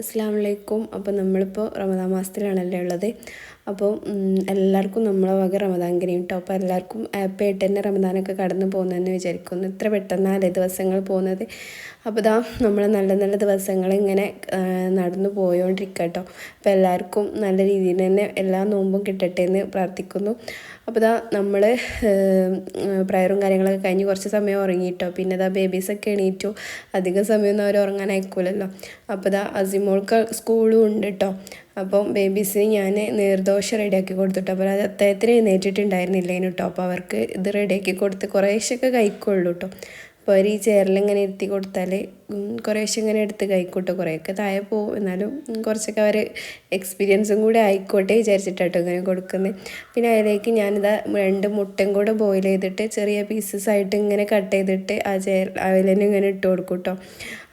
അസ്സലാമു അലൈക്കും. അപ്പോൾ നമ്മളിപ്പോൾ റമദാൻ മാസത്തിലാണല്ലേ ഉള്ളത്. അപ്പോൾ എല്ലാവർക്കും നമ്മളെ വക റമദാൻ കരീം കേട്ടോ. അപ്പോൾ എല്ലാവർക്കും ഹാപ്പി ആയിട്ട് തന്നെ റമദാനൊക്കെ കടന്നു പോകുന്നതെന്ന് വിചാരിക്കുന്നു. ഇത്ര പെട്ടെന്നല്ലേ ദിവസങ്ങൾ പോകുന്നത്. അപ്പോൾ ഇതാ നമ്മൾ നല്ല നല്ല ദിവസങ്ങൾ ഇങ്ങനെ നടന്നു പോയോണ്ടിരിക്കുക കേട്ടോ. അപ്പോൾ എല്ലാവർക്കും നല്ല രീതിയിൽ തന്നെ എല്ലാ നോമ്പും കിട്ടട്ടെ എന്ന് പ്രാർത്ഥിക്കുന്നു. അപ്പോൾ ഇതാ നമ്മൾ പ്രയറും കാര്യങ്ങളൊക്കെ കഴിഞ്ഞ് കുറച്ച് സമയം ഉറങ്ങിയിട്ടോ. പിന്നെ ഇതാ ബേബീസൊക്കെ എണീറ്റു. അധികം സമയമൊന്നും അവർ ഉറങ്ങാൻ അയക്കൂലല്ലോ. അപ്പോൾ ഇതാ അസിമോൾക്ക് സ്കൂളും ഉണ്ട് കേട്ടോ. അപ്പം ബേബീസിന് ഞാൻ നീർദോശ റെഡിയാക്കി കൊടുത്തിട്ടോ. അപ്പോൾ അത് അദ്ദേഹത്തിന് എഴുന്നേറ്റിട്ടുണ്ടായിരുന്നില്ലേനു കേട്ടോ. അപ്പോൾ അവർക്ക് ഇത് റെഡിയാക്കി കൊടുത്ത് കുറേശ്ശൊക്കെ കഴിക്കുള്ളൂ കേട്ടോ. അപ്പോൾ അവർ ഈ ചെയറിലിങ്ങനെ ഇരുത്തി കൊടുത്താൽ കുറേശ്ശെ ഇങ്ങനെ എടുത്ത് കഴിക്കൂട്ടോ. കുറേയൊക്കെ താഴെ പോവും, എന്നാലും കുറച്ചൊക്കെ അവർ എക്സ്പീരിയൻസും കൂടെ ആയിക്കോട്ടെ വിചാരിച്ചിട്ടാട്ടോ ഇങ്ങനെ കൊടുക്കുന്നത്. പിന്നെ അതിലേക്ക് ഞാനിതാ 2 മുട്ടയും കൂടെ ബോയിൽ ചെയ്തിട്ട് ചെറിയ പീസസ് ആയിട്ട് ഇങ്ങനെ കട്ട് ചെയ്തിട്ട് അതിൽ തന്നെ ഇങ്ങനെ ഇട്ട് കൊടുക്കും കേട്ടോ.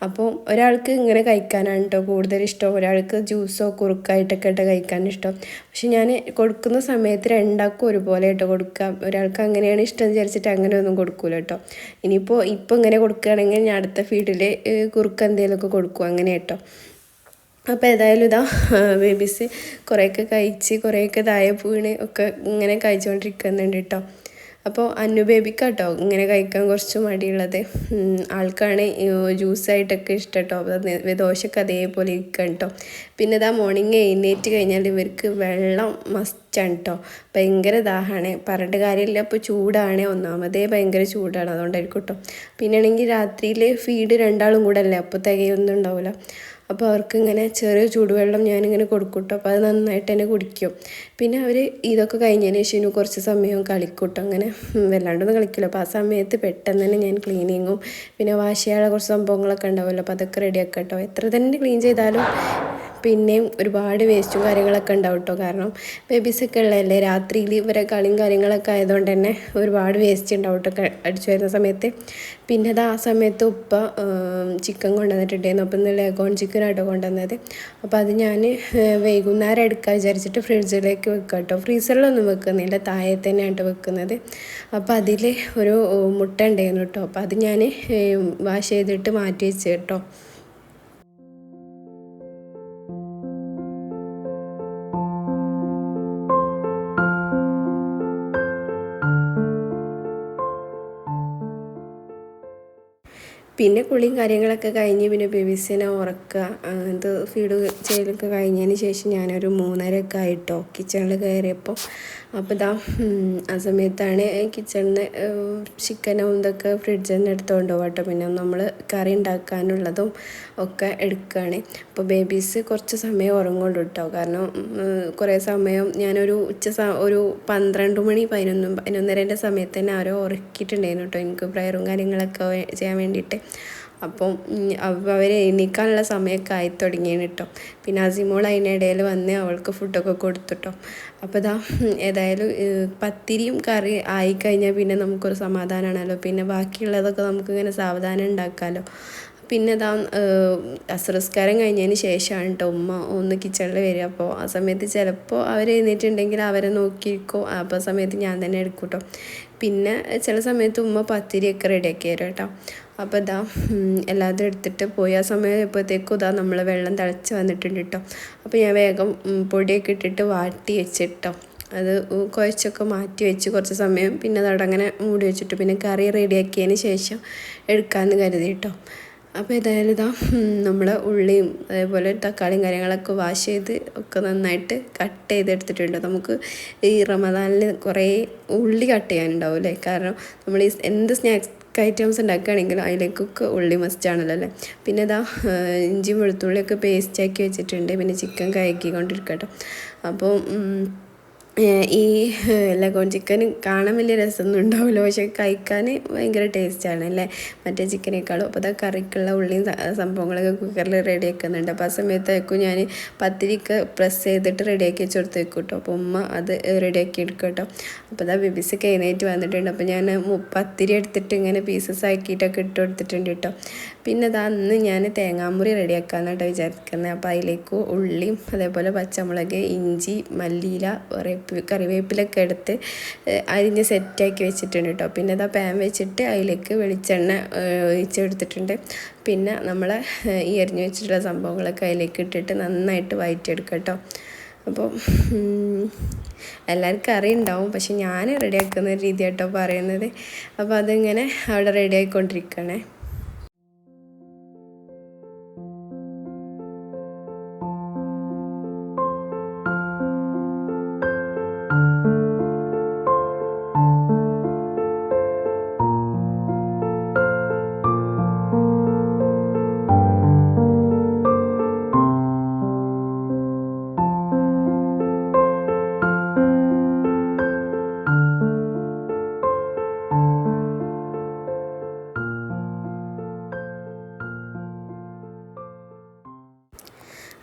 അപ്പോൾ ഒരാൾക്ക് ഇങ്ങനെ കഴിക്കാനാണ് കേട്ടോ കൂടുതൽ ഇഷ്ടം, ഒരാൾക്ക് ജ്യൂസോ കുറുക്കായിട്ടൊക്കെ ഇട്ട് കഴിക്കാൻ ഇഷ്ടം. പക്ഷെ ഞാൻ കൊടുക്കുന്ന സമയത്ത് രണ്ടാൾക്കും ഒരുപോലെ ഇട്ട് കൊടുക്കാം. ഒരാൾക്ക് അങ്ങനെയാണ് ഇഷ്ടം വിചാരിച്ചിട്ട് അങ്ങനെയൊന്നും കൊടുക്കൂല കേട്ടോ. ഇനിയിപ്പോൾ ഇങ്ങനെ കൊടുക്കുകയാണെങ്കിൽ ഞാൻ അടുത്ത ഫീഡിൽ കുറുക്ക് എന്തെങ്കിലുമൊക്കെ കൊടുക്കും അങ്ങനെ കേട്ടോ. അപ്പോൾ ഏതായാലും ഇതാ ബേബീസ് കുറേയൊക്കെ കഴിച്ച് കുറേയൊക്കെ താഴെ വീണ് ഒക്കെ ഇങ്ങനെ കഴിച്ചുകൊണ്ടിരിക്കുന്നുണ്ട് കേട്ടോ. അപ്പോൾ അന്നു ബേബിക്കാട്ടോ ഇങ്ങനെ കഴിക്കാൻ കുറച്ച് മടിയുള്ളത്. ആൾക്കാണ് ജ്യൂസായിട്ടൊക്കെ ഇഷ്ടം കേട്ടോ. ദോശയൊക്കെ അതേപോലെ ഇരിക്കുക കേട്ടോ. പിന്നെ ഇതാ മോർണിംഗ് എഴുന്നേറ്റ് കഴിഞ്ഞാൽ ഇവർക്ക് വെള്ളം മസ്റ്റാണ് കേട്ടോ. ഭയങ്കര ദാഹമാണ്, പറഞ്ഞിട്ട് കാര്യമില്ല. അപ്പോൾ ചൂടാണ്, ഒന്നാമതേ ഭയങ്കര ചൂടാണ്, അതുകൊണ്ടായിരിക്കും കേട്ടോ. പിന്നെ ആണെങ്കിൽ രാത്രിയിൽ ഫീഡ് രണ്ടാളും കൂടെ അല്ലേ, അപ്പോൾ തികയൊന്നും ഉണ്ടാവില്ല. അപ്പോൾ അവർക്ക് ഇങ്ങനെ ചെറിയ ചൂടുവെള്ളം ഞാനിങ്ങനെ കൊടുക്കും കേട്ടോ. അപ്പോൾ അത് നന്നായിട്ട് തന്നെ കുടിക്കും. പിന്നെ അവർ ഇതൊക്കെ കഴിഞ്ഞതിന് ശേഷം കുറച്ച് സമയം കളിക്കൂട്ടോ. അങ്ങനെ വല്ലാണ്ടൊന്നും കളിക്കില്ല. അപ്പോൾ ആ സമയത്ത് പെട്ടെന്ന് തന്നെ ഞാൻ ക്ലീനിങ്ങും പിന്നെ വാഷ് ചെയ്യാനുള്ള കുറച്ച് സംഭവങ്ങളൊക്കെ ഉണ്ടാവുമല്ലോ, അപ്പോൾ അതൊക്കെ റെഡിയാക്കാം കേട്ടോ. എത്ര തന്നെ ക്ലീൻ ചെയ്താലും പിന്നെയും ഒരുപാട് വേസ്റ്റും കാര്യങ്ങളൊക്കെ ഉണ്ടാവും കേട്ടോ. കാരണം ബേബീസൊക്കെ ഉള്ളതല്ലേ, രാത്രിയിൽ ഇവരെ കളിയും കാര്യങ്ങളൊക്കെ ആയതുകൊണ്ട് തന്നെ ഒരുപാട് വേസ്റ്റ് ഉണ്ടാവും കേട്ടോ അടിച്ചു വരുന്ന സമയത്ത്. പിന്നെ അത് ആ സമയത്ത് ഉപ്പ ചിക്കൻ കൊണ്ടുവന്നിട്ടുണ്ടായിരുന്നു. അപ്പം ഇന്ന് ലെഗോൺ ചിക്കനായിട്ടോ കൊണ്ടുവന്നത്. അപ്പോൾ അത് ഞാൻ വൈകുന്നേരം എടുക്കാൻ വിചാരിച്ചിട്ട് ഫ്രിഡ്ജിലേക്ക് വെക്കുക കേട്ടോ. ഫ്രീസറിലൊന്നും വെക്കുന്നില്ല, താഴെ തന്നെയായിട്ട് വെക്കുന്നത്. അപ്പോൾ അതിൽ ഒരു മുട്ട ഉണ്ടായിരുന്നു കേട്ടോ. അപ്പോൾ അത് ഞാൻ വാഷ് ചെയ്തിട്ട് മാറ്റി വെച്ച് കേട്ടോ. പിന്നെ കുളിയും കാര്യങ്ങളൊക്കെ കഴിഞ്ഞ് പിന്നെ ബേബീസിനെ ഉറക്കുക, ഇത് ഫീഡ് ചെയ്യലൊക്കെ കഴിഞ്ഞതിന് ശേഷം ഞാനൊരു 3:30 ആയിട്ടോ കിച്ചണിൽ കയറിയപ്പോൾ. അപ്പോൾ ഇതാ ആ സമയത്താണ് കിച്ചണിൽ നിന്ന് ചിക്കനും ഇതൊക്കെ ഫ്രിഡ്ജിൽ നിന്ന് എടുത്തുകൊണ്ട് പോകാം കേട്ടോ. പിന്നെ നമ്മൾ കറി ഉണ്ടാക്കാനുള്ളതും ഒക്കെ എടുക്കുകയാണ്. അപ്പോൾ ബേബീസ് കുറച്ച് സമയം ഉറങ്ങുള്ളൂ കേട്ടോ. കാരണം കുറേ സമയം ഞാനൊരു ഒരു 12 മണി 11:30 സമയത്ത് തന്നെ അവരെ ഉറക്കിയിട്ടുണ്ടായിരുന്നു കേട്ടോ, എനിക്ക് പ്രയറും കാര്യങ്ങളൊക്കെ ചെയ്യാൻ വേണ്ടിയിട്ട്. അപ്പം അവർ എണീക്കാനുള്ള സമയമൊക്കെ ആയി തുടങ്ങിയാണ് കേട്ടോ. പിന്നെ അസിമോൾ അതിനിടയിൽ വന്ന് അവൾക്ക് ഫുഡൊക്കെ കൊടുത്തിട്ടോ. അപ്പോൾ ഇതാ ഏതായാലും പത്തിരിയും കറി ആയിക്കഴിഞ്ഞാൽ പിന്നെ നമുക്കൊരു സമാധാനമാണല്ലോ. പിന്നെ ബാക്കിയുള്ളതൊക്കെ നമുക്കിങ്ങനെ സാവധാനം ഉണ്ടാക്കാമല്ലോ. പിന്നെ ഇതാ അസ്രസ്കാരം കഴിഞ്ഞതിന് ശേഷമാണ് കേട്ടോ ഉമ്മ ഒന്ന് കിച്ചണിൽ വരിക. അപ്പോൾ ആ സമയത്ത് ചിലപ്പോൾ അവർ എഴുന്നേറ്റുണ്ടെങ്കിൽ അവരെ നോക്കിയിരിക്കും. അപ്പോൾ ആ സമയത്ത് ഞാൻ തന്നെ എടുക്കും കേട്ടോ. പിന്നെ ചില സമയത്ത് ഉമ്മ പത്തിരിയൊക്കെ റെഡിയാക്കി തരും കേട്ടോ. അപ്പോൾ ഇതാ എല്ലാതും എടുത്തിട്ട് പോയി. ആ സമയപ്പോഴത്തേക്കും ഇതാ നമ്മൾ വെള്ളം തിളച്ച് വന്നിട്ടുണ്ട് കേട്ടോ. അപ്പോൾ ഞാൻ വേഗം പൊടിയൊക്കെ ഇട്ടിട്ട് വാട്ടി വെച്ചിട്ടോ. അത് കുഴച്ചൊക്കെ മാറ്റി വെച്ച് കുറച്ച് സമയം പിന്നെ അതങ്ങനെ മൂടി വെച്ചിട്ട് പിന്നെ കറി റെഡിയാക്കിയതിന് ശേഷം എടുക്കാമെന്ന് കരുതി കേട്ടോ. അപ്പോൾ ഏതായാലും ഇതാ നമ്മൾ ഉള്ളിയും അതേപോലെ തക്കാളിയും കാര്യങ്ങളൊക്കെ വാഷ് ചെയ്ത് ഒക്കെ നന്നായിട്ട് കട്ട് ചെയ്തെടുത്തിട്ടുണ്ട്. നമുക്ക് ഈ റമദാനിൽ കുറേ ഉള്ളി കട്ട് ചെയ്യാനുണ്ടാവും അല്ലേ. കാരണം നമ്മൾ ഈ എന്ത് സ്നാക്സ് ഐറ്റംസ് ഉണ്ടാക്കുകയാണെങ്കിലും അതിലേക്കൊക്കെ ഉള്ളി മസ്റ്റാണല്ലോ അല്ലേ. പിന്നെ ഇതാ ഇഞ്ചി വെളുത്തുള്ളിയൊക്കെ പേസ്റ്റാക്കി വെച്ചിട്ടുണ്ട്. പിന്നെ ചിക്കൻ കഴുകിക്കൊണ്ടിരിക്കട്ടോ. അപ്പോൾ ഈ ലഗോൺ ചിക്കൻ കാണാൻ വലിയ രസമൊന്നും ഉണ്ടാവില്ല, പക്ഷെ കഴിക്കാൻ ഭയങ്കര ടേസ്റ്റാണ് അല്ലേ മറ്റേ ചിക്കനേക്കാളും. അപ്പോൾ അതാ കറിക്കുള്ള ഉള്ളിയും സംഭവങ്ങളൊക്കെ കുക്കറിൽ റെഡിയാക്കുന്നുണ്ട്. അപ്പോൾ ആ സമയത്തേക്കും ഞാൻ പത്തിരിക്ക് പ്രസ് ചെയ്തിട്ട് റെഡിയാക്കി വെച്ച് കൊടുത്ത് വെക്കും കേട്ടോ. അപ്പോൾ ഉമ്മ അത് റെഡിയാക്കി എടുക്കും കേട്ടോ. അപ്പോൾ അതാ ബേബീസൊക്കെ എഴുന്നേറ്റ് വന്നിട്ടുണ്ട്. അപ്പോൾ ഞാൻ പത്തിരി എടുത്തിട്ട് ഇങ്ങനെ പീസസ് ആക്കിയിട്ടൊക്കെ ഇട്ട് കൊടുത്തിട്ടുണ്ട് കേട്ടോ. പിന്നെ ഇതാ അന്ന് ഞാൻ തേങ്ങാമുറി റെഡിയാക്കാമെന്നാട്ടോ വിചാരിക്കുന്നത്. അപ്പോൾ അതിലേക്ക് ഉള്ളിയും അതേപോലെ പച്ചമുളക്, ഇഞ്ചി, മല്ലിയില, കറിവേപ്പിലൊക്കെ എടുത്ത് അരിഞ്ഞ് സെറ്റാക്കി വെച്ചിട്ടുണ്ട് കേട്ടോ. പിന്നെ ഇതാ പാൻ വെച്ചിട്ട് അതിലേക്ക് വെളിച്ചെണ്ണ ഒഴിച്ചെടുത്തിട്ടുണ്ട്. പിന്നെ നമ്മൾ ഈ അരിഞ്ഞ് വെച്ചിട്ടുള്ള സംഭവങ്ങളൊക്കെ അതിലേക്ക് ഇട്ടിട്ട് നന്നായിട്ട് വഴറ്റിയെടുക്കുക കേട്ടോ. അപ്പോൾ എല്ലാവർക്കും അറിയുണ്ടാവും, പക്ഷെ ഞാൻ റെഡിയാക്കുന്ന രീതി കേട്ടോ പറയുന്നത്. അപ്പോൾ അതിങ്ങനെ അവിടെ റെഡി ആയിക്കൊണ്ടിരിക്കുകയാണേ.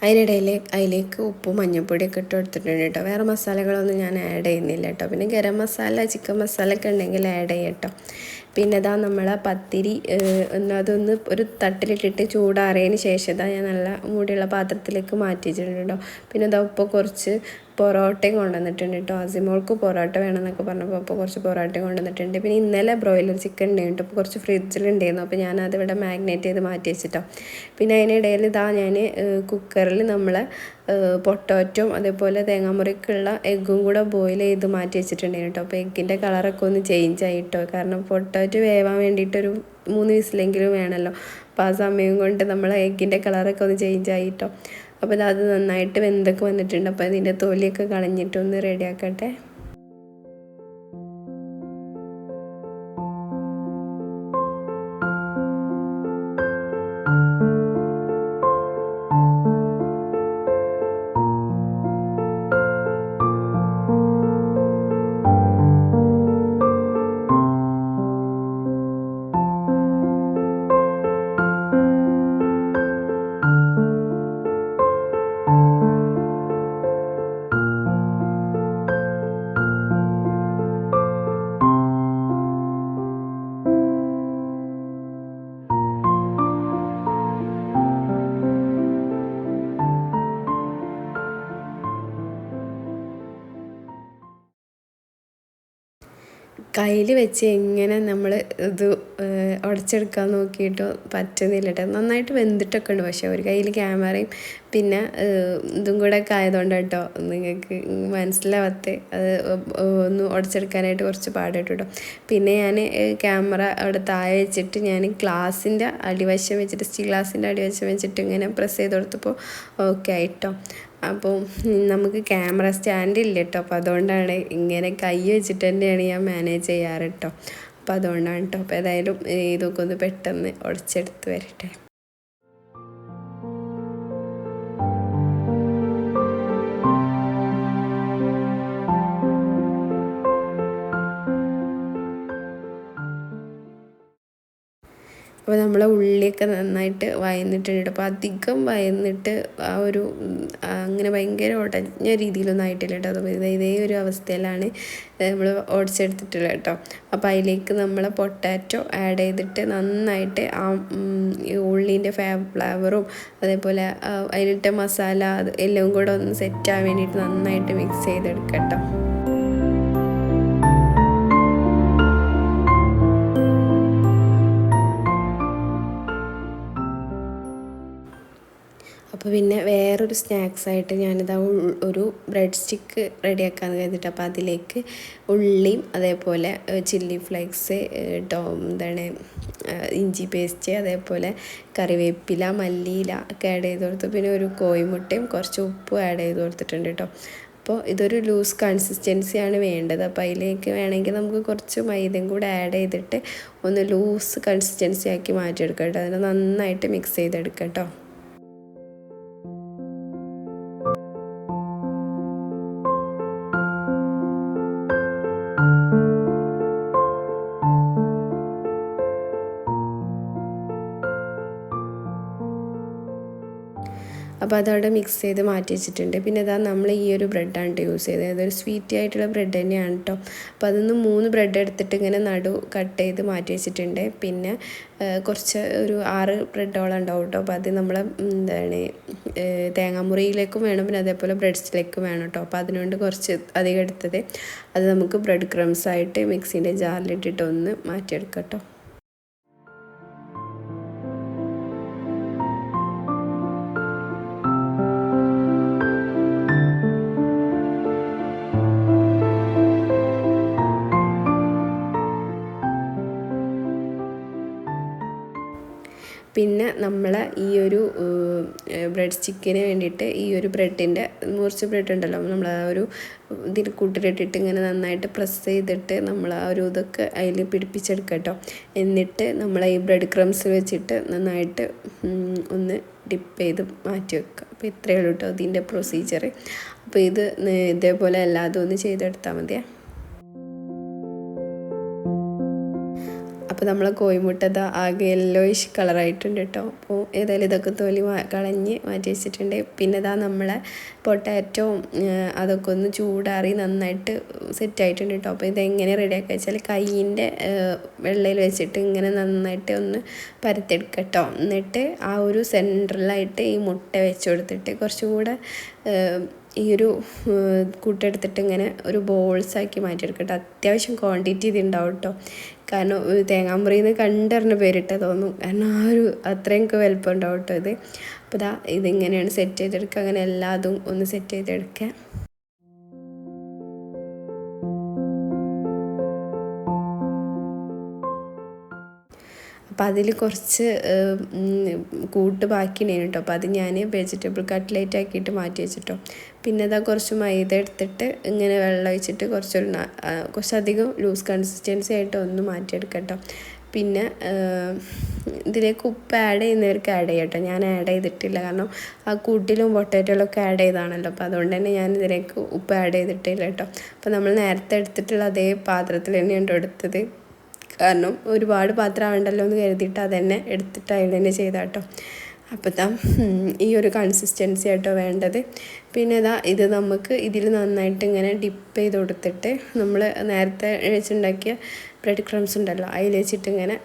അതിനിടയിൽ അതിലേക്ക് ഉപ്പും മഞ്ഞൾപ്പൊടിയൊക്കെ ഇട്ട് കൊടുത്തിട്ടുണ്ട് കേട്ടോ. വേറെ മസാലകളൊന്നും ഞാൻ ആഡ് ചെയ്യുന്നില്ല കേട്ടോ. പിന്നെ ഗരം മസാല, ചിക്കൻ മസാല ഒക്കെ ഉണ്ടെങ്കിൽ ആഡ് ചെയ്യാം കേട്ടോ. പിന്നെ ഇതാ നമ്മളെ പത്തിരി അതൊന്ന് ഒരു തട്ടിലിട്ടിട്ട് ചൂടാറിയതിന് ശേഷം ഇതാ ഞാൻ നല്ല മൂടിയുള്ള പാത്രത്തിലേക്ക് മാറ്റി വെച്ചിട്ടുണ്ട് കേട്ടോ. പിന്നെ ഇതാ ഇപ്പോൾ കുറച്ച് പൊറോട്ടയും കൊണ്ടുവന്നിട്ടുണ്ട് കേട്ടോ. അസിമോൾക്ക് പൊറോട്ട വേണമെന്നൊക്കെ പറഞ്ഞപ്പോൾ അപ്പോൾ കുറച്ച് പൊറോട്ടയും കൊണ്ടുവന്നിട്ടുണ്ട്. പിന്നെ ഇന്നലെ ബ്രോയിലർ ചിക്കൻ ഉണ്ടായിരുന്നു, അപ്പോൾ കുറച്ച് ഫ്രിഡ്ജിലുണ്ടായിരുന്നു. അപ്പോൾ ഞാനതിവിടെ മാഗ്നേറ്റ് ചെയ്ത് മാറ്റി വെച്ചിട്ടോ. പിന്നെ അതിനിടയിൽ ഇതാ ഞാൻ കുക്കറിൽ നമ്മളെ പൊട്ടാറ്റോയും അതേപോലെ തേങ്ങാമുറിക്കുള്ള എഗ്ഗും കൂടെ ബോയിൽ ചെയ്ത് മാറ്റി വെച്ചിട്ടുണ്ടായിരുന്നു കേട്ടോ. അപ്പോൾ എഗ്ഗിൻ്റെ കളറൊക്കെ ഒന്ന് ചേഞ്ച് ആയിട്ടോ, കാരണം പൊട്ടാറ്റോ വേവാൻ വേണ്ടിയിട്ടൊരു 3 വിസിലെങ്കിലും വേണമല്ലോ. അപ്പോൾ ആ സമയം കൊണ്ട് നമ്മൾ എഗ്ഗിൻ്റെ കളറൊക്കെ ഒന്ന് ചേഞ്ച് ആയിട്ടോ. അപ്പോൾ അത് നന്നായിട്ട് വെന്തൊക്കെ വന്നിട്ടുണ്ട്. അപ്പോൾ അതിൻ്റെ തൊലിയൊക്കെ കളഞ്ഞിട്ടൊന്ന് റെഡിയാക്കട്ടെ. കയ്യിൽ വെച്ച് എങ്ങനെ നമ്മൾ ഇത് ഉടച്ചെടുക്കാൻ നോക്കിയിട്ട് പറ്റുന്നില്ല കേട്ടോ. നന്നായിട്ട് വെന്തിട്ടൊക്കെ ഉണ്ട്, പക്ഷേ ഒരു കയ്യിൽ ക്യാമറയും പിന്നെ ഇതും കൂടെ ഒക്കെ ആയതുകൊണ്ട് കേട്ടോ നിങ്ങൾക്ക് മനസ്സിലാവാത്ത അത് ഒന്ന് ഉടച്ചെടുക്കാനായിട്ട് കുറച്ച് പാടായിട്ട് കേട്ടോ. പിന്നെ ഞാൻ ക്യാമറ അവിടെ താഴെ വെച്ചിട്ട് ഞാൻ ഗ്ലാസിൻ്റെ അടിവശം വെച്ചിട്ട് സ്റ്റീൽ ഗ്ലാസിൻ്റെ അടിവശം വെച്ചിട്ട് ഇങ്ങനെ പ്രസ് ചെയ്ത് കൊടുത്തപ്പോൾ ഓക്കെ ആയിട്ടോ. അപ്പോൾ നമുക്ക് ക്യാമറ സ്റ്റാൻഡ് ഇല്ല കേട്ടോ. അപ്പോൾ അതുകൊണ്ടാണ് ഇങ്ങനെ കൈ വെച്ചിട്ട് തന്നെയാണ് ഞാൻ മാനേജ് ചെയ്യാറ് കേട്ടോ. അപ്പോൾ അതുകൊണ്ടാണ് കേട്ടോ. അപ്പോൾ ഏതായാലും ഇതൊക്കെ ഒന്ന് പെട്ടെന്ന് ഉടച്ചെടുത്ത് വരട്ടെ. അപ്പോൾ നമ്മളെ ഉള്ളിയൊക്കെ നന്നായിട്ട് വയന്നിട്ടുണ്ട്. അപ്പോൾ അധികം വയന്നിട്ട് ആ ഒരു അങ്ങനെ ഭയങ്കര ഉടഞ്ഞ രീതിയിലൊന്നും ആയിട്ടില്ല കേട്ടോ. അപ്പോൾ ഇതേ ഒരു അവസ്ഥയിലാണ് നമ്മൾ ഓടിച്ചെടുത്തിട്ടുള്ളത് കേട്ടോ. അപ്പോൾ അതിലേക്ക് നമ്മൾ പൊട്ടാറ്റോ ആഡ് ചെയ്തിട്ട് നന്നായിട്ട് ആ ഉള്ളീൻ്റെ ഫ്ലേവറും അതേപോലെ അതിലിട്ട മസാല അത് എല്ലാം കൂടെ ഒന്ന് സെറ്റാകാൻ വേണ്ടിയിട്ട് നന്നായിട്ട് മിക്സ് ചെയ്തെടുക്കാം കേട്ടോ. അപ്പോൾ പിന്നെ വേറൊരു സ്നാക്സായിട്ട് ഞാനിതാ ഒരു ബ്രെഡ് സ്റ്റിക്ക് റെഡിയാക്കാമെന്ന് കരുതിയിട്ട് അപ്പോൾ അതിലേക്ക് ഉള്ളിയും അതേപോലെ ചില്ലി ഫ്ലേക്സ് എന്താണ് ഇഞ്ചി പേസ്റ്റ് അതേപോലെ കറിവേപ്പില മല്ലിയില ഒക്കെ ആഡ് ചെയ്ത് കൊടുത്തു. പിന്നെ ഒരു കോഴിമുട്ടയും കുറച്ച് ഉപ്പും ആഡ് ചെയ്ത് കൊടുത്തിട്ടുണ്ട് കേട്ടോ. അപ്പോൾ ഇതൊരു ലൂസ് കൺസിസ്റ്റൻസിയാണ് വേണ്ടത്. അപ്പോൾ അതിലേക്ക് വേണമെങ്കിൽ നമുക്ക് കുറച്ച് മൈദയും കൂടെ ആഡ് ചെയ്തിട്ട് ഒന്ന് ലൂസ് കൺസിസ്റ്റൻസി ആക്കി മാറ്റിയെടുക്കാം കേട്ടോ. അതിനെ നന്നായിട്ട് മിക്സ് ചെയ്തെടുക്കാം കേട്ടോ. അപ്പോൾ അതവിടെ മിക്സ് ചെയ്ത് മാറ്റി വെച്ചിട്ടുണ്ട്. പിന്നെ ഇതാ നമ്മൾ ഈ ഒരു ബ്രെഡാണ് യൂസ് ചെയ്തത്. അതൊരു സ്വീറ്റി ആയിട്ടുള്ള ബ്രെഡ് തന്നെയാണ് കേട്ടോ. അപ്പോൾ അതിൽ നിന്ന് 3 ബ്രെഡ് എടുത്തിട്ട് ഇങ്ങനെ നടു കട്ട് ചെയ്ത് മാറ്റി വെച്ചിട്ടുണ്ട്. പിന്നെ കുറച്ച് ഒരു 6 ബ്രെഡോളം ഉണ്ടാവും കേട്ടോ. അപ്പോൾ അത് നമ്മൾ തേങ്ങാമുറിയിലേക്കും വേണം, പിന്നെ അതേപോലെ ബ്രെഡ്സിലേക്കും വേണം കേട്ടോ. അപ്പോൾ അതിനുകൊണ്ട് കുറച്ച് അധികം എടുത്തത് അത് നമുക്ക് ബ്രെഡ് ക്രംസ് ആയിട്ട് മിക്സിൻ്റെ ജാറിലിട്ടിട്ട് ഒന്ന് മാറ്റിയെടുക്കാം കേട്ടോ. പിന്നെ നമ്മൾ ഈ ഒരു ബ്രെഡ് സ്റ്റിക്കിന് വേണ്ടിയിട്ട് ഈ ഒരു ബ്രെഡിൻ്റെ മുറിച്ച ബ്രെഡ് ഉണ്ടല്ലോ, നമ്മൾ ആ ഒരു ഇതിൽ കൂട്ടിലിട്ടിട്ട് ഇങ്ങനെ നന്നായിട്ട് പ്രസ് ചെയ്തിട്ട് നമ്മൾ ആ ഒരു ഇതൊക്കെ അതിൽ പിടിപ്പിച്ചെടുക്കുക കേട്ടോ. എന്നിട്ട് നമ്മൾ ഈ ബ്രെഡ് ക്രംസ് വെച്ചിട്ട് നന്നായിട്ട് ഒന്ന് ഡിപ്പ് ചെയ്ത് മാറ്റി വെക്കുക. അപ്പോൾ ഇത്രയേ ഉള്ളൂ കേട്ടോ ഇതിൻ്റെ പ്രൊസീജിയർ. അപ്പോൾ ഇത് ഇതേപോലെ എല്ലാതും ഒന്ന് ചെയ്തെടുത്താൽ മതിയേ. അപ്പോൾ നമ്മൾ കോഴിമുട്ട ആകെ യെല്ലോയിഷ് കളറായിട്ടുണ്ട് കേട്ടോ. അപ്പോൾ ഏതായാലും ഇതൊക്കെ തൊലി കളഞ്ഞ് മാറ്റി വെച്ചിട്ടുണ്ട്. പിന്നെ നമ്മളെ പൊട്ടാറ്റോ അതൊക്കെ ഒന്ന് ചൂടാറി നന്നായിട്ട് സെറ്റായിട്ടുണ്ട് കേട്ടോ. അപ്പോൾ ഇതെങ്ങനെ റെഡിയാക്കുക വെച്ചാൽ കയ്യിൻ്റെ വെള്ളയിൽ വെച്ചിട്ട് ഇങ്ങനെ നന്നായിട്ട് ഒന്ന് പരത്തെടുക്കുക കേട്ടോ. എന്നിട്ട് ആ ഒരു സെൻട്രലായിട്ട് ഈ മുട്ട വെച്ച് കൊടുത്തിട്ട് കുറച്ചും കൂടെ ഈ ഒരു കൂട്ടെടുത്തിട്ട് ഇങ്ങനെ ഒരു ബോൾസാക്കി മാറ്റിയെടുക്കട്ടെ. അത്യാവശ്യം ക്വാണ്ടിറ്റി ഇത് ഉണ്ടാവും കേട്ടോ. കാരണം തേങ്ങാമുറിന്ന് കണ്ടറിഞ്ഞ പേരിട്ട തോന്നും, കാരണം ആ ഒരു അത്രയൊക്കെ വലുപ്പം ഉണ്ടാവും കേട്ടോ ഇത്. അപ്പോൾ ഇതിങ്ങനെയാണ് സെറ്റ് ചെയ്തെടുക്കുക. അങ്ങനെ എല്ലാതും ഒന്ന് സെറ്റ് ചെയ്തെടുക്കുക. അപ്പോൾ അതിൽ കുറച്ച് കൂട്ട് ബാക്കിയുണ്ടായിരുന്നു കേട്ടോ. അപ്പോൾ അത് ഞാൻ വെജിറ്റബിൾ കട്ട്ലേറ്റ് ആക്കിയിട്ട് മാറ്റി വെച്ചിട്ടോ. പിന്നെ കുറച്ച് മൈദ എടുത്തിട്ട് ഇങ്ങനെ വെള്ളം ഒഴിച്ചിട്ട് കുറച്ചധികം ലൂസ് കൺസിസ്റ്റൻസി ആയിട്ട് ഒന്ന് മാറ്റിയെടുക്കാം കേട്ടോ. പിന്നെ ഇതിലേക്ക് ഉപ്പ് ആഡ് ചെയ്യുന്നവർക്ക് ആഡ് ചെയ്യാം കേട്ടോ. ഞാൻ ആഡ് ചെയ്തിട്ടില്ല, കാരണം ആ കൂട്ടിലും പൊട്ടാറ്റോയിലൊക്കെ ആഡ് ചെയ്താണല്ലോ. അപ്പോൾ അതുകൊണ്ട് തന്നെ ഞാൻ ഇതിലേക്ക് ഉപ്പ് ആഡ് ചെയ്തിട്ടില്ല കേട്ടോ. അപ്പോൾ നമ്മൾ നേരത്തെ എടുത്തിട്ടുള്ള അതേ പാത്രത്തിൽ തന്നെയാണ് എടുത്തത്, കാരണം ഒരുപാട് പാത്രം ആവണ്ടല്ലോ എന്ന് കരുതിയിട്ട് അതന്നെ എടുത്തിട്ട് അതിൽ തന്നെ ചെയ്താട്ടോ. അപ്പോൾ ഈ ഒരു കൺസിസ്റ്റൻസി ആയിട്ടോ വേണ്ടത്. പിന്നെ ഇത് നമുക്ക് ഇതിൽ നന്നായിട്ട് ഇങ്ങനെ ഡിപ്പ് ചെയ്ത് കൊടുത്തിട്ട് നമ്മൾ നേരത്തെ വെച്ചുണ്ടാക്കിയ ബ്രെഡ് ക്രംസ് ഉണ്ടല്ലോ അതിൽ വെച്ചിട്ട് ഇങ്ങനെ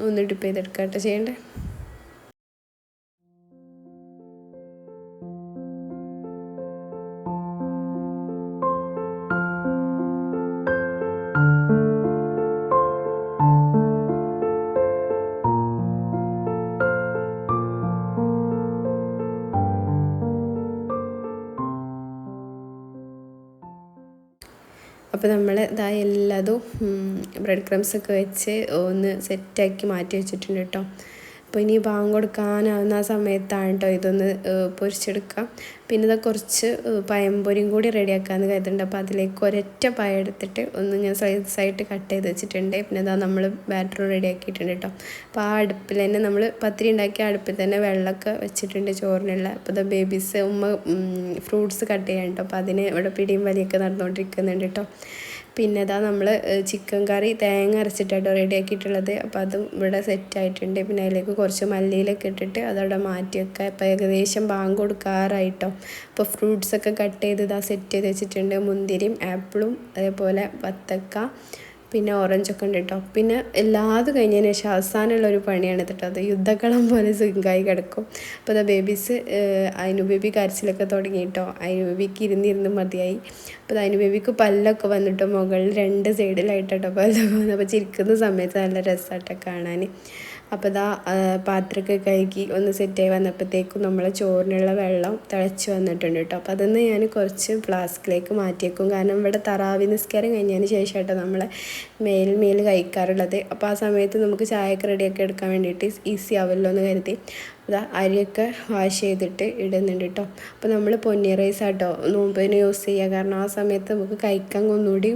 ഒന്ന് ഡിപ്പ് ചെയ്തെടുക്കുക കേട്ടോ ചെയ്യേണ്ടത്. അപ്പോൾ നമ്മൾ എല്ലാതും ബ്രെഡ് ക്രംസൊക്കെ വെച്ച് ഒന്ന് സെറ്റാക്കി മാറ്റി വെച്ചിട്ടുണ്ട് കേട്ടോ. അപ്പോൾ ഇനി ബാങ്ക് കൊടുക്കാനാവുന്ന ആ സമയത്താണ് കേട്ടോ ഇതൊന്ന് പൊരിച്ചെടുക്കാം. പിന്നെ കുറച്ച് പഴംപൊരിയും കൂടി റെഡിയാക്കാമെന്ന് കരുതുന്നുണ്ട്. അപ്പോൾ അതിലേക്ക് ഒരൊറ്റ പഴം എടുത്തിട്ട് ഒന്ന് ഞാൻ സൈസായിട്ട് കട്ട് ചെയ്ത് വെച്ചിട്ടുണ്ട്. പിന്നെ നമ്മൾ ബാറ്റർ റെഡിയാക്കിയിട്ടുണ്ട് കേട്ടോ. അപ്പോൾ ആ അടുപ്പിൽ തന്നെ നമ്മൾ പത്തിരി ഉണ്ടാക്കിയ അടുപ്പിൽ തന്നെ വെള്ളമൊക്കെ വെച്ചിട്ടുണ്ട് ചോറിനുള്ള. അപ്പോൾ ബേബീസ് ഫ്രൂട്ട്സ് കട്ട് ചെയ്യാൻ കേട്ടോ. അപ്പോൾ അതിന് ഇവിടെ പിടിയും വലിയൊക്കെ നടന്നുകൊണ്ടിരിക്കുന്നുണ്ട് കേട്ടോ. പിന്നെ നമ്മൾ ചിക്കൻ കറി തേങ്ങ അരച്ചിട്ടോ റെഡിയാക്കിയിട്ടുള്ളത്. അപ്പോൾ അതും ഇവിടെ സെറ്റായിട്ടുണ്ട്. പിന്നെ അതിലേക്ക് കുറച്ച് മല്ലിയിലൊക്കെ ഇട്ടിട്ട് അതവിടെ മാറ്റി വെക്കുക. ഇപ്പോൾ ഏകദേശം ബാങ്ക് കൊടുക്കാറായിട്ടോ. അപ്പോൾ ഫ്രൂട്ട്സൊക്കെ കട്ട് ചെയ്ത് സെറ്റ് ചെയ്ത് വെച്ചിട്ടുണ്ട്. മുന്തിരിയും ആപ്പിളും അതേപോലെ വത്തക്ക പിന്നെ ഓറഞ്ചൊക്കെ ഉണ്ട് കേട്ടോ. പിന്നെ എല്ലാതും കഴിഞ്ഞതിന് ശേഷം അവസാനമുള്ളൊരു പണിയാണ് കേട്ടോ. അത് യുദ്ധക്കളം പോലെ സിങ്കായി കിടക്കും. അപ്പോൾ ബേബീസ് അതിനു ബേബി കരച്ചിലൊക്കെ തുടങ്ങി കേട്ടോ. അതിനു ബേബിക്ക് ഇരുന്നിരുന്ന് മതിയായി. അപ്പോൾ അതിനു ബേബിക്ക് പല്ലൊക്കെ വന്നിട്ടോ മുകളിൽ 2 സൈഡിലായിട്ടോ പല്ലൊക്കെ വന്നു. അപ്പോൾ ചിരിക്കുന്ന സമയത്ത് നല്ല രസമായിട്ടോ കാണാൻ. അപ്പോൾ പാത്രമൊക്കെ കഴുകി ഒന്ന് സെറ്റായി വന്നപ്പോഴത്തേക്കും നമ്മളെ ചോറിനുള്ള വെള്ളം തിളച്ച് വന്നിട്ടുണ്ട് കേട്ടോ. അപ്പോൾ അതൊന്ന് ഞാൻ കുറച്ച് ഫ്ലാസ്കിലേക്ക് മാറ്റിയേക്കും. കാരണം ഇവിടെ തറാവി നിസ്കാരം കഴിഞ്ഞതിന് ശേഷം കേട്ടോ നമ്മളെ മേൽ കഴിക്കാറുള്ളത്. അപ്പോൾ ആ സമയത്ത് നമുക്ക് ചായയൊക്കെ റെഡിയാക്കി എടുക്കാൻ വേണ്ടിയിട്ട് ഈസി ആവുമല്ലോ എന്ന് കരുതി അരിയൊക്കെ വാഷ് ചെയ്തിട്ട് ഇടുന്നുണ്ട് കേട്ടോ. അപ്പോൾ നമ്മൾ പൊന്നി റൈസ് ആട്ടോ നോമ്പിന് യൂസ് ചെയ്യുക. കാരണം ആ സമയത്ത് നമുക്ക് കഴിക്കാൻ ഒന്നുകൂടി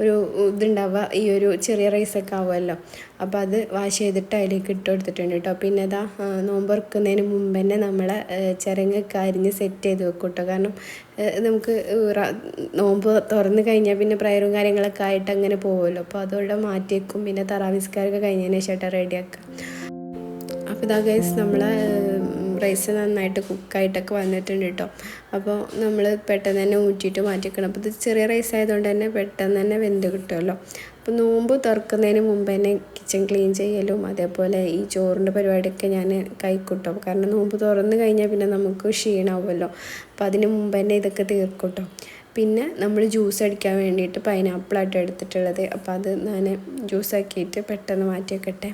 ഒരു ഇതുണ്ടാവുക, ഈ ഒരു ചെറിയ റൈസൊക്കെ ആവുമല്ലോ. അപ്പോൾ അത് വാഷ് ചെയ്തിട്ട് അതിലേക്ക് ഇട്ട് കൊടുത്തിട്ടുണ്ട് കേട്ടോ. പിന്നെ നോമ്പ് തുറക്കുന്നതിന് മുമ്പ് തന്നെ നമ്മളെ ചിരങ്ങൊക്കെ അരിഞ്ഞ് സെറ്റ് ചെയ്ത് വെക്കും കേട്ടോ. കാരണം നമുക്ക് നോമ്പ് തുറന്ന് കഴിഞ്ഞാൽ പിന്നെ പ്രയറും കാര്യങ്ങളൊക്കെ ആയിട്ട് അങ്ങനെ പോകുമല്ലോ. അപ്പോൾ അതോടെ മാറ്റി വെക്കും. പിന്നെ തറാവിസ്കാരൊക്കെ കഴിഞ്ഞതിന് ശേഷം റെഡിയാക്കുക. അപ്പോൾ ഗൈസ് നമ്മളെ റൈസ് നന്നായിട്ട് കുക്കായിട്ടൊക്കെ വന്നിട്ടുണ്ട് കേട്ടോ. അപ്പോൾ നമ്മൾ പെട്ടെന്ന് തന്നെ ഊറ്റിയിട്ട് മാറ്റിക്കണം. അപ്പോൾ ഇത് ചെറിയ റൈസ് ആയതുകൊണ്ട് തന്നെ പെട്ടെന്ന് തന്നെ വെന്ത് കിട്ടുമല്ലോ. അപ്പോൾ നോമ്പ് തുറക്കുന്നതിന് മുമ്പ് തന്നെ കിച്ചൺ ക്ലീൻ ചെയ്യലും അതേപോലെ ഈ ചോറിൻ്റെ പരിപാടിയൊക്കെ ഞാൻ കൈക്കൂട്ടോ. കാരണം നോമ്പ് തുറന്ന് കഴിഞ്ഞാൽ പിന്നെ നമുക്ക് ക്ഷീണമാവുമല്ലോ. അപ്പോൾ അതിന് മുമ്പ് തന്നെ ഇതൊക്കെ തീർക്കൂട്ടോ. പിന്നെ നമ്മൾ ജ്യൂസ് അടിക്കാൻ വേണ്ടിയിട്ട് പൈനാപ്പിളായിട്ട് എടുത്തിട്ടുള്ളത്. അപ്പോൾ അത് ഞാൻ ജ്യൂസാക്കിയിട്ട് പെട്ടെന്ന് മാറ്റി വെക്കട്ടെ.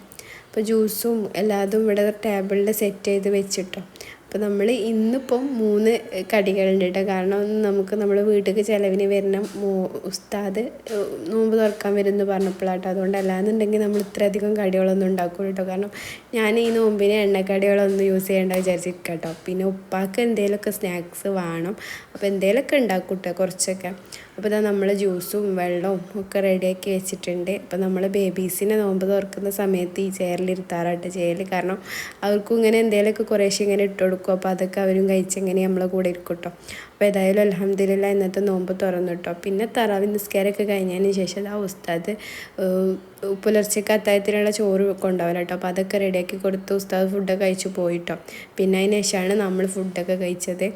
അപ്പോൾ ജ്യൂസും എല്ലാതും ഇവിടെ ടേബിളിൽ സെറ്റ് ചെയ്ത് വെച്ചിട്ടോ. അപ്പോൾ നമ്മൾ ഇന്നിപ്പം 3 കടികളുണ്ട് കേട്ടോ. കാരണം നമുക്ക് നമ്മുടെ വീട്ടിലേക്ക് ചിലവിന് വരുന്ന ഉസ്താദ് നോമ്പ് തുറക്കാൻ വരുമെന്ന് പറഞ്ഞപ്പോഴാട്ടോ. അതുകൊണ്ട് അല്ലാന്നുണ്ടെങ്കിൽ നമ്മൾ ഇത്രയധികം കടികളൊന്നും ഉണ്ടാക്കും കേട്ടോ. കാരണം ഞാൻ ഈ നോമ്പിന് എണ്ണക്കടികളൊന്നും യൂസ് ചെയ്യേണ്ട വിചാരിച്ചിരിക്കാം കേട്ടോ. പിന്നെ ഉപ്പാക്ക് എന്തെങ്കിലുമൊക്കെ സ്നാക്സ് വേണം. അപ്പോൾ എന്തെങ്കിലുമൊക്കെ ഉണ്ടാക്കും കേട്ടോ, കുറച്ചൊക്കെ. അപ്പോൾ ഇതാ നമ്മൾ ജ്യൂസും വെള്ളവും ഒക്കെ റെഡിയാക്കി വെച്ചിട്ടുണ്ട്. അപ്പോൾ നമ്മൾ ബേബീസിനെ നോമ്പ് തുറക്കുന്ന സമയത്ത് ഈ ചെയറിലിരുത്താറായിട്ട് ചെയ്യൽ. കാരണം അവർക്കും ഇങ്ങനെ എന്തെങ്കിലുമൊക്കെ കുറേശ്ശെ ഇങ്ങനെ ഇട്ട് കൊടുക്കും. അപ്പോൾ അതൊക്കെ അവരും കഴിച്ചെങ്ങനെ നമ്മളെ കൂടെ ഇരിക്കും കേട്ടോ. അപ്പോൾ ഏതായാലും അൽഹംദുലില്ലാ ഇന്നത്തെ നോമ്പ് തുറന്നു കേട്ടോ. പിന്നെ തറാവി നിസ്കാരമൊക്കെ കഴിഞ്ഞതിന് ശേഷം ആ ഉസ്താദ് പുലർച്ചയ്ക്ക് അത്താഴത്തിനുള്ള ചോറ് കൊണ്ടുപോകല കേട്ടോ. അപ്പോൾ അതൊക്കെ റെഡിയാക്കി കൊടുത്ത് ഉസ്താദ് ഫുഡൊക്കെ കഴിച്ച് പോയിട്ടോ. പിന്നെ അതിന് ശേഷമാണ് നമ്മൾ ഫുഡൊക്കെ കഴിച്ചത്.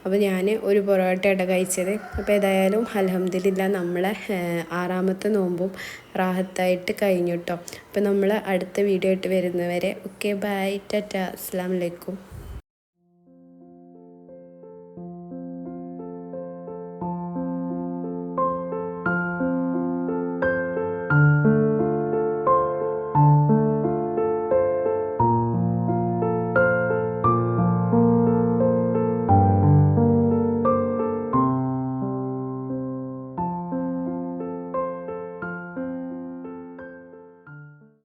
അപ്പോൾ ഞാൻ ഒരു പൊറോട്ടയാണ് കഴിച്ചത്. അപ്പോൾ ഏതായാലും അൽഹംദുലില്ലാ നമ്മളെ 6ാമത്തെ നോമ്പും റാഹത്തായിട്ട് കഴിഞ്ഞു കേട്ടോ. അപ്പോൾ നമ്മൾ അടുത്ത വീഡിയോ ആയിട്ട് വരുന്നവരെ ഓക്കെ ബൈ ടാറ്റാ അസ്സലാമു അലൈക്കും.